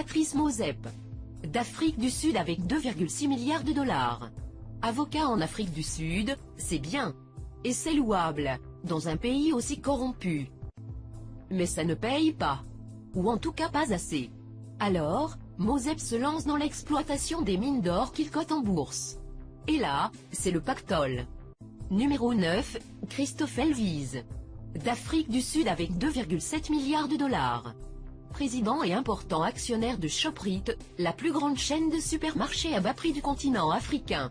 Patrice Motsepe, d'Afrique du Sud avec 2,6 milliards de dollars. Avocat en Afrique du Sud, c'est bien. Et c'est louable, dans un pays aussi corrompu. Mais ça ne paye pas. Ou en tout cas pas assez. Alors, Motsepe se lance dans l'exploitation des mines d'or qu'il cote en bourse. Et là, c'est le pactole. Numéro 9, Christophe Elvize, d'Afrique du Sud avec 2,7 milliards de dollars. Président et important actionnaire de Shoprite, la plus grande chaîne de supermarchés à bas prix du continent africain.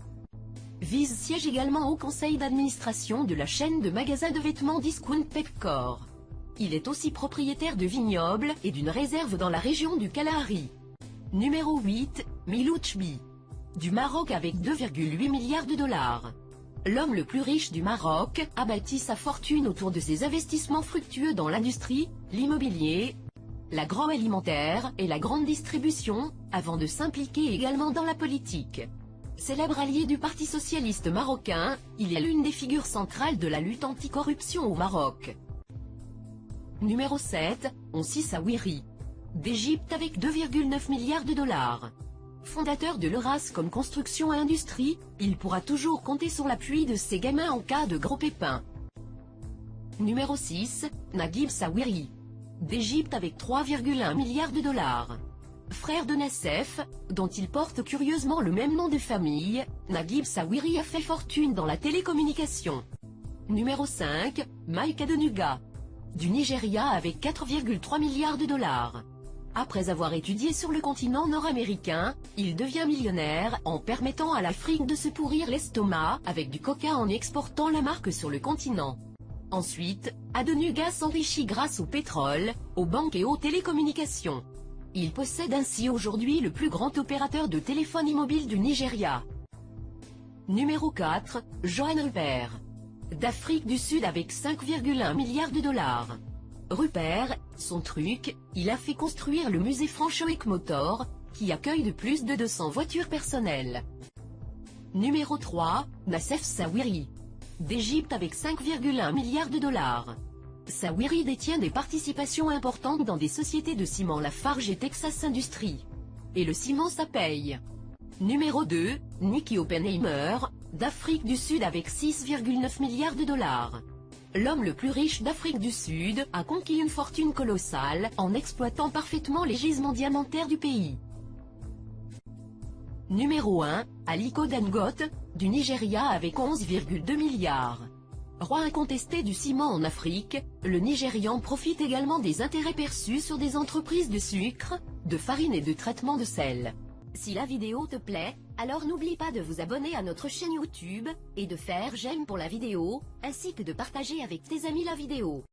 Vize siège également au conseil d'administration de la chaîne de magasins de vêtements Discount Pepkor. Il est aussi propriétaire de vignobles et d'une réserve dans la région du Kalahari. Numéro 8, Milou Tchbi, du Maroc avec 2,8 milliards de dollars. L'homme le plus riche du Maroc a bâti sa fortune autour de ses investissements fructueux dans l'industrie, l'immobilier, l'agroalimentaire et la grande distribution, avant de s'impliquer également dans la politique. Célèbre allié du Parti socialiste marocain, il est l'une des figures centrales de la lutte anticorruption au Maroc. Numéro 7, Onsi Sawiri, d'Égypte avec 2,9 milliards de dollars. Fondateur de l'Eurascom Construction et Industrie, il pourra toujours compter sur l'appui de ses gamins en cas de gros pépins. Numéro 6, Naguib Sawiri, d'Égypte avec 3,1 milliards de dollars. Frère de Nassef, dont il porte curieusement le même nom de famille, Naguib Sawiri a fait fortune dans la télécommunication. Numéro 5, Mike Adenuga, du Nigeria avec 4,3 milliards de dollars. Après avoir étudié sur le continent nord-américain, il devient millionnaire en permettant à l'Afrique de se pourrir l'estomac avec du coca en exportant la marque sur le continent. Ensuite, Adenuga s'enrichit grâce au pétrole, aux banques et aux télécommunications. Il possède ainsi aujourd'hui le plus grand opérateur de téléphonie mobile du Nigeria. Numéro 4, Johan Rupert, d'Afrique du Sud avec 5,1 milliards de dollars. Rupert, son truc, il a fait construire le musée Franchowick Motor, qui accueille de plus de 200 voitures personnelles. Numéro 3, Nassef Sawiri, d'Égypte avec 5,1 milliards de dollars. Sawiri détient des participations importantes dans des sociétés de ciment Lafarge et Texas Industries. Et le ciment ça paye. Numéro 2, Nicky Oppenheimer, d'Afrique du Sud avec 6,9 milliards de dollars. L'homme le plus riche d'Afrique du Sud a conquis une fortune colossale en exploitant parfaitement les gisements diamantaires du pays. Numéro 1, Aliko Dangote, du Nigeria avec 11,2 milliards. Roi incontesté du ciment en Afrique, le Nigérian profite également des intérêts perçus sur des entreprises de sucre, de farine et de traitement de sel. Si la vidéo te plaît, alors n'oublie pas de vous abonner à notre chaîne YouTube, et de faire j'aime pour la vidéo, ainsi que de partager avec tes amis la vidéo.